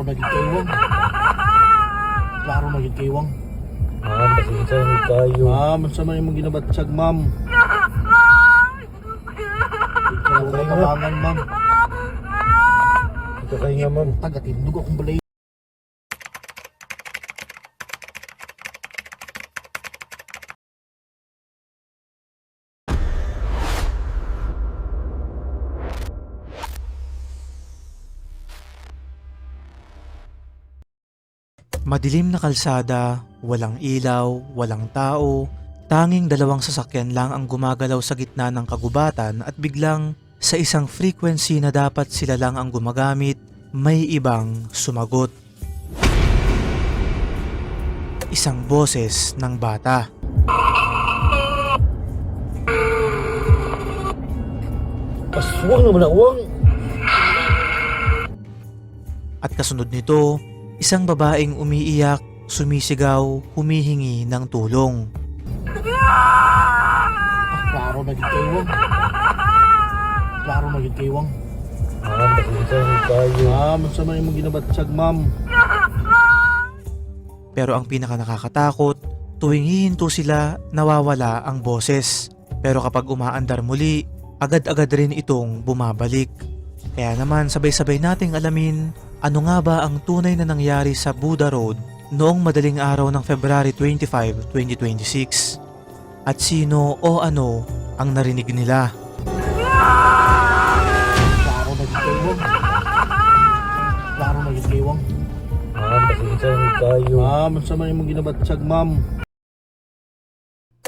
magigkaywang. Klaro magigkaywang. Ma'am, pasensya na tayo. Ma'am, sa man yung ginabatsag, ma'am. Kinakabangan, ma'am. Ito kayo nga, ma'am. Tagatindog akong balay. Madilim na kalsada, walang ilaw, walang tao, tanging dalawang sasakyan lang ang gumagalaw sa gitna ng kagubatan at biglang sa isang frequency na dapat sila lang ang gumagamit, may ibang sumagot. Isang boses ng bata. Aswang naman awang. At kasunod nito, isang babaeng umiiyak, sumisigaw, humihingi ng tulong. Klaro magigkaywang. Klaro magigkaywang. Ma'am, pasensya na tayo. Ma'am, sa man yung ginabatsag, ma'am. Pero ang pinaka nakakatakot, tuwing hihinto sila, nawawala ang boses. Pero kapag umaandar muli, agad-agad rin itong bumabalik. Kaya naman sabay-sabay nating alamin ano nga ba ang tunay na nangyari sa Buddha Road noong madaling araw ng February 25, 2026. At sino o ano ang narinig nila. Klaro magigkaywang. Klaro magigkaywang. Ma'am, pasensya na tayo. Ma'am, sa man yung ginabatsag, ma'am.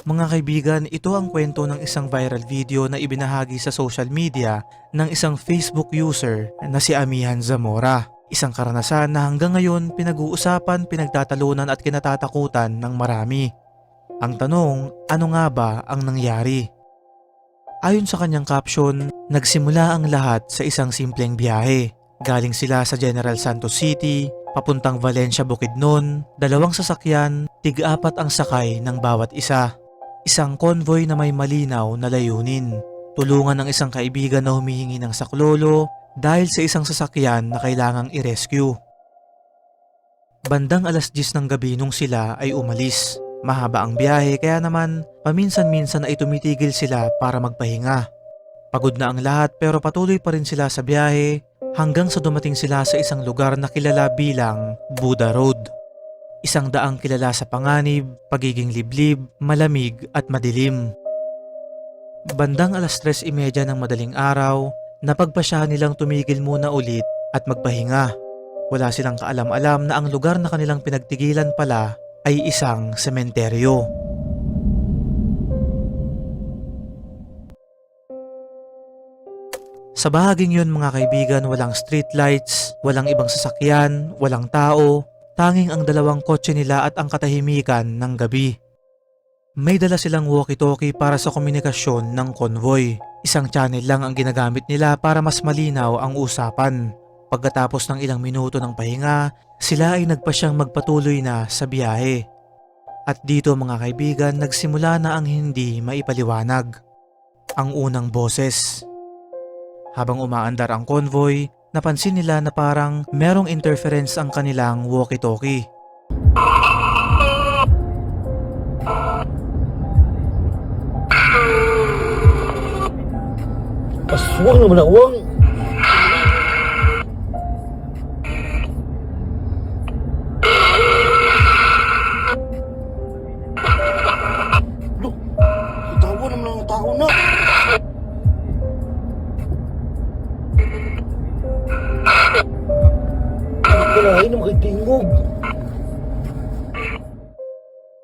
Mga kaibigan, ito ang kwento ng isang viral video na ibinahagi sa social media ng isang Facebook user na si Amihan Zamora. Isang karanasan na hanggang ngayon pinag-uusapan, pinagtatalunan at kinatatakutan ng marami. Ang tanong, ano nga ba ang nangyari? Ayon sa kanyang caption, nagsimula ang lahat sa isang simpleng biyahe. Galing sila sa General Santos City, papuntang Valencia Bukidnon, dalawang sasakyan, tig-apat ang sakay ng bawat isa. Isang convoy na may malinaw na layunin. Tulungan ng isang kaibigan na humihingi ng saklolo dahil sa isang sasakyan na kailangang i-rescue. Bandang alas 10 ng gabi nung sila ay umalis. Mahaba ang biyahe kaya naman paminsan-minsan ay tumitigil sila para magpahinga. Pagod na ang lahat pero patuloy pa rin sila sa biyahe hanggang sa dumating sila sa isang lugar na kilala bilang Buddha Road. Isang daang kilala sa panganib, pagiging liblib, malamig at madilim. Bandang alas 3:30 ng madaling araw, napagpasyahan nilang tumigil muna ulit at magpahinga. Wala silang kaalam-alam na ang lugar na kanilang pinagtigilan pala ay isang sementeryo. Sa bahaging yun mga kaibigan, walang street lights, walang ibang sasakyan, walang tao, tanging ang dalawang kotse nila at ang katahimikan ng gabi. May dala silang walkie-talkie para sa komunikasyon ng convoy. Isang channel lang ang ginagamit nila para mas malinaw ang usapan. Pagkatapos ng ilang minuto ng pahinga, sila ay nagpasyang magpatuloy na sa biyahe. At dito mga kaibigan, nagsimula na ang hindi maipaliwanag. Ang unang boses. Habang umaandar ang convoy, napansin nila na parang merong interference ang kanilang walkie-talkie. Aswang naman awang. Look, itawa naman ang tao na. Kalahin na makitingog.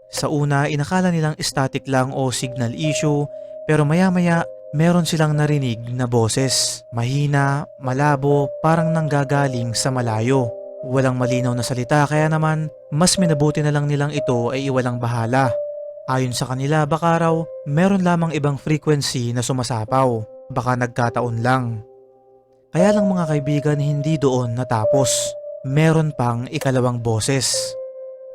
Sa una, inakala nilang static lang o signal issue, pero maya-maya meron silang narinig na boses. Mahina, malabo, parang nanggagaling sa malayo. Walang malinaw na salita kaya naman mas minabuti na lang nilang ito ay iwalang bahala. Ayon sa kanila, baka raw meron lamang ibang frequency na sumasapaw. Baka nagkataon lang. Kaya lang mga kaibigan, hindi doon natapos. Meron pang ikalawang boses.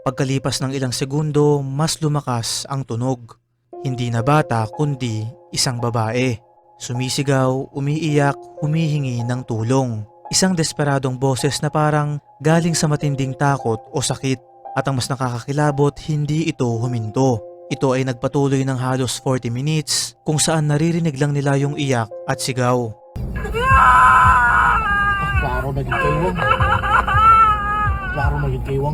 Pagkalipas ng ilang segundo, mas lumakas ang tunog. Hindi na bata kundi isang babae. Sumisigaw, umiiyak, humihingi ng tulong. Isang desperadong boses na parang galing sa matinding takot o sakit. At ang mas nakakakilabot, hindi ito huminto. Ito ay nagpatuloy ng halos 40 minutes kung saan naririnig lang nila yung iyak at sigaw. Klaro na gid kayo. Klaro na gid kayo.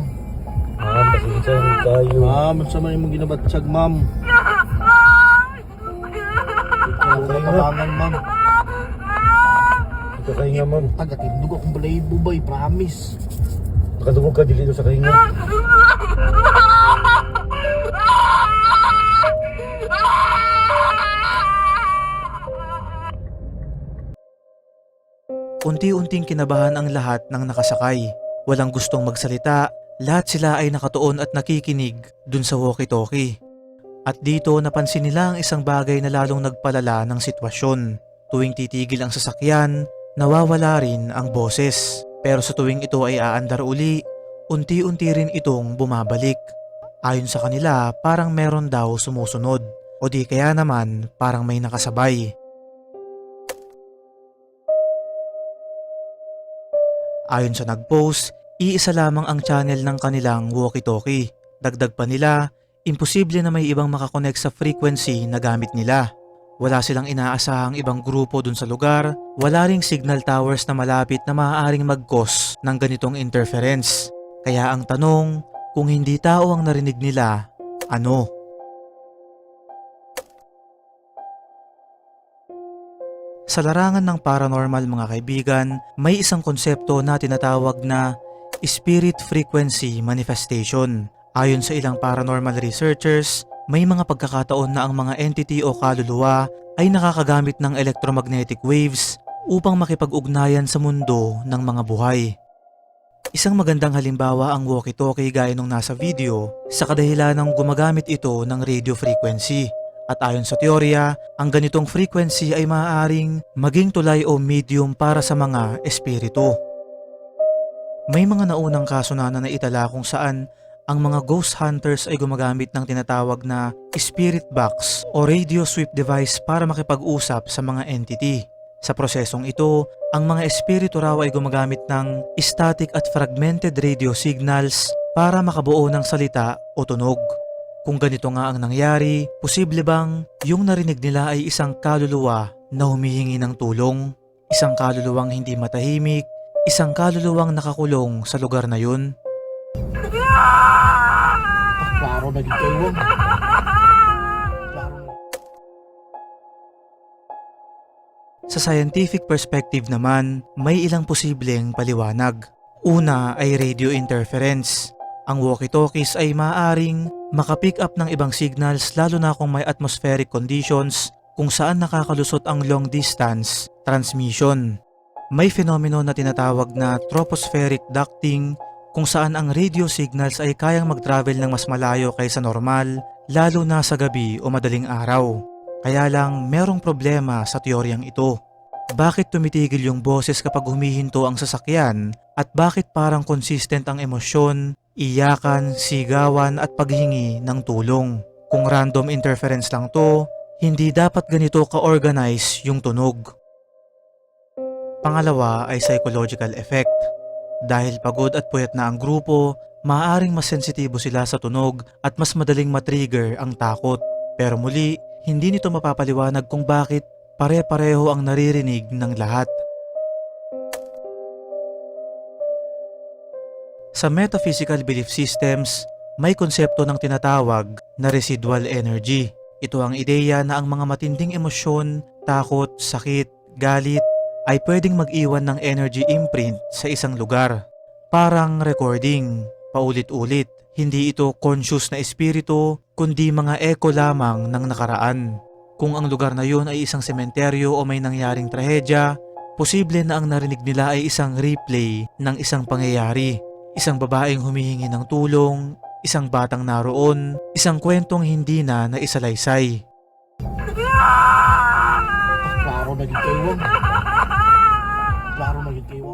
Ma'am, pasensya na kayo. Ma'am, sa man imong ginabatsag, ma'am. Klaro na kabangan, ma'am. Ito kayo nga, ma'am. Tagatindog akong balayibo ba, promise. Nakadungog ka dili sa kayo nga. Unti-unting kinabahan ang lahat ng nakasakay. Walang gustong magsalita, lahat sila ay nakatuon at nakikinig dun sa walkie-talkie. At dito napansin nila ang isang bagay na lalong nagpalala ng sitwasyon. Tuwing titigil ang sasakyan, nawawala rin ang boses. Pero sa tuwing ito ay aandar uli, unti-unti rin itong bumabalik. Ayon sa kanila, parang meron daw sumusunod. O di kaya naman parang may nakasabay. Ayon sa nag-post, iisa lamang ang channel ng kanilang walkie-talkie. Dagdag pa nila, imposible na may ibang makakonect sa frequency na gamit nila. Wala silang inaasahang ibang grupo dun sa lugar, wala ring signal towers na malapit na maaaring mag-cause ng ganitong interference. Kaya ang tanong, kung hindi tao ang narinig nila, ano? Sa larangan ng paranormal mga kaibigan, may isang konsepto na tinatawag na spirit frequency manifestation. Ayon sa ilang paranormal researchers, may mga pagkakataon na ang mga entity o kaluluwa ay nakakagamit ng electromagnetic waves upang makipag-ugnayan sa mundo ng mga buhay. Isang magandang halimbawa ang walkie-talkie gaya nung nasa video sa kadahilan ng gumagamit ito ng radio frequency. At ayon sa teorya, ang ganitong frequency ay maaaring maging tulay o medium para sa mga espiritu. May mga naunang kaso na naitala kung saan ang mga ghost hunters ay gumagamit ng tinatawag na spirit box o radio sweep device para makipag-usap sa mga entity. Sa prosesong ito, ang mga espiritu raw ay gumagamit ng static at fragmented radio signals para makabuo ng salita o tunog. Kung ganito nga ang nangyari, posible bang yung narinig nila ay isang kaluluwa na humihingi ng tulong? Isang kaluluwang hindi matahimik, isang kaluluwang nakakulong sa lugar na yun? Klaro na gid kayo. Sa scientific perspective naman, may ilang posibleng paliwanag. Una ay radio interference. Ang walkie-talkies ay maaaring makapick up ng ibang signals lalo na kung may atmospheric conditions kung saan nakakalusot ang long distance transmission. May fenomeno na tinatawag na tropospheric ducting kung saan ang radio signals ay kayang mag-travel ng mas malayo kaysa normal lalo na sa gabi o madaling araw. Kaya lang merong problema sa teoryang ito. Bakit tumitigil yung boses kapag humihinto ang sasakyan at bakit parang consistent ang emosyon, iyakan, sigawan at paghingi ng tulong? Kung random interference lang to, hindi dapat ganito ka-organize yung tunog. Pangalawa ay psychological effect. Dahil pagod at puyat na ang grupo, maaaring mas sensitibo sila sa tunog at mas madaling matrigger ang takot. Pero muli, hindi nito mapapaliwanag kung bakit pare-pareho ang naririnig ng lahat. Sa metaphysical belief systems, may konsepto ng tinatawag na residual energy. Ito ang ideya na ang mga matinding emosyon, takot, sakit, galit ay pwedeng mag-iwan ng energy imprint sa isang lugar. Parang recording, paulit-ulit. Hindi ito conscious na espiritu, kundi mga echo lamang ng nakaraan. Kung ang lugar na yun ay isang sementeryo o may nangyaring trahedya, posible na ang narinig nila ay isang replay ng isang pangyayari. Isang babaeng humihingi ng tulong, isang batang naroon, isang kwentong hindi na naisalaysay. Klaro na gid kayo. Klaro na gid kayo.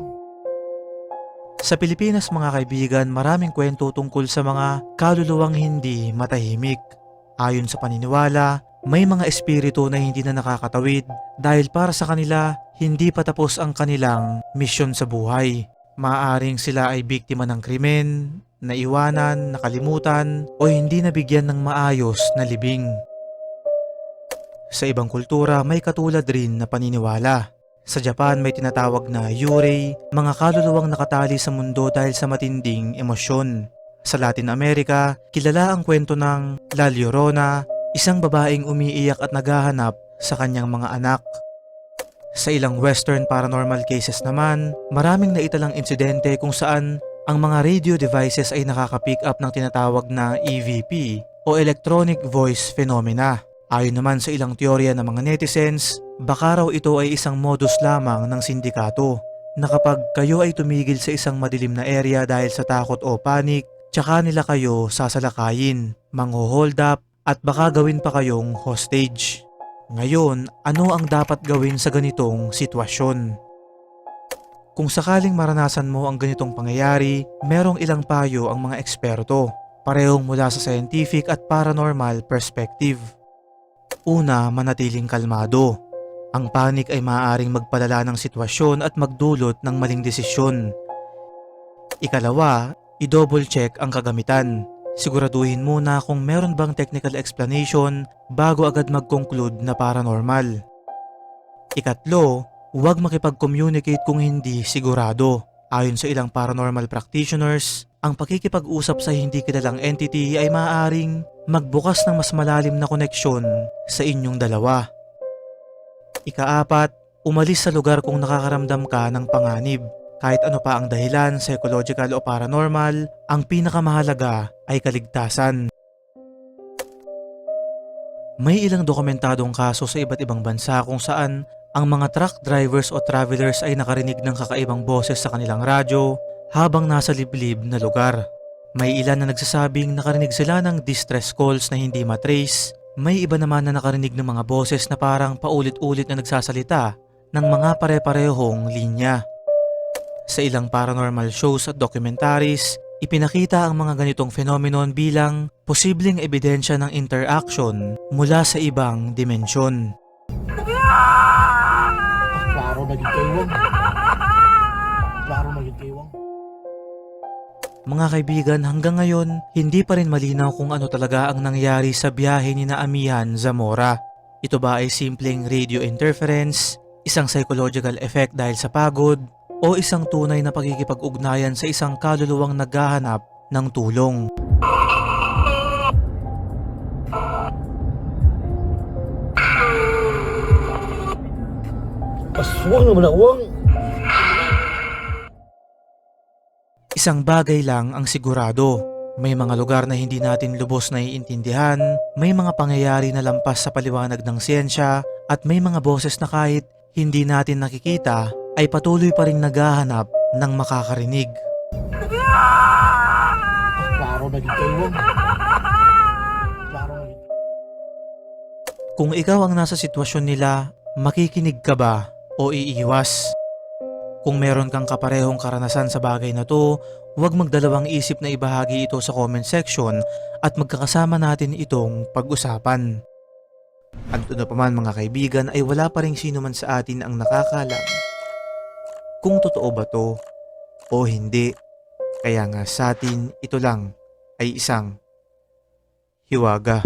Sa Pilipinas mga kaibigan, maraming kwento tungkol sa mga kaluluwang hindi matahimik. Ayon sa paniniwala, may mga espiritu na hindi na nakakatawid dahil para sa kanila, hindi pa tapos ang kanilang misyon sa buhay. Maaaring sila ay biktima ng krimen, naiwanan, nakalimutan o hindi nabigyan ng maayos na libing. Sa ibang kultura may katulad rin na paniniwala. Sa Japan may tinatawag na yurei, mga kaluluwang nakatali sa mundo dahil sa matinding emosyon. Sa Latin America, kilala ang kwento ng La Llorona, isang babaeng umiiyak at naghahanap sa kanyang mga anak. Sa ilang Western paranormal cases naman, maraming naitalang insidente kung saan ang mga radio devices ay nakaka-pick up ng tinatawag na EVP o Electronic Voice Phenomena. Ayon naman sa ilang teorya ng mga netizens, baka raw ito ay isang modus lamang ng sindikato na kapag kayo ay tumigil sa isang madilim na area dahil sa takot o panic, tsaka nila kayo sasalakayin, mangho-hold up at baka gawin pa kayong hostage. Ngayon, ano ang dapat gawin sa ganitong sitwasyon? Kung sakaling maranasan mo ang ganitong pangyayari, merong ilang payo ang mga eksperto, parehong mula sa scientific at paranormal perspective. Una, manatiling kalmado. Ang panic ay maaaring magpalala ng sitwasyon at magdulot ng maling desisyon. Ikalawa, i-double check ang kagamitan. Siguraduhin muna kung meron bang technical explanation bago agad mag-conclude na paranormal. Ikatlo, huwag makipag-communicate kung hindi sigurado. Ayon sa ilang paranormal practitioners, ang pakikipag-usap sa hindi kilalang entity ay maaaring magbukas ng mas malalim na koneksyon sa inyong dalawa. Ikaapat, umalis sa lugar kung nakakaramdam ka ng panganib. Kahit ano pa ang dahilan, psychological o paranormal, ang pinakamahalaga ay kaligtasan. May ilang dokumentadong kaso sa iba't ibang bansa kung saan ang mga truck drivers o travelers ay nakarinig ng kakaibang boses sa kanilang radyo habang nasa liblib na lugar. May ilan na nagsasabing nakarinig sila ng distress calls na hindi matrace. May iba naman na nakarinig ng mga boses na parang paulit-ulit na nagsasalita ng mga pare-parehong linya. Sa ilang paranormal shows at documentaries, ipinakita ang mga ganitong phenomenon bilang posibleng ebidensya ng interaction mula sa ibang dimensyon. Klaro naging kaywang. Klaro naging kaywang. Mga kaibigan, hanggang ngayon, hindi pa rin malinaw kung ano talaga ang nangyari sa biyahe ni na Amihan Zamora. Ito ba ay simpleng radio interference, isang psychological effect dahil sa pagod, o isang tunay na pagkikipag-ugnayan sa isang kaluluwang naghahanap ng tulong? Aswang naman awang. Isang bagay lang ang sigurado. May mga lugar na hindi natin lubos na iintindihan, may mga pangyayari na lampas sa paliwanag ng siyensya, at may mga boses na kahit hindi natin nakikita ay patuloy pa rin naghahanap ng makakarinig. Klaro naging kaywang. Klaro naging... Kung ikaw ang nasa sitwasyon nila, makikinig ka ba o iiwas? Kung meron kang kaparehong karanasan sa bagay na to, huwag magdalawang isip na ibahagi ito sa comment section at magkakasama natin itong pag-usapan. At ano pa man mga kaibigan ay wala pa ring sino man sa atin ang nakakalam kung totoo ba to o hindi. Kaya nga sa atin ito lang ay isang hiwaga.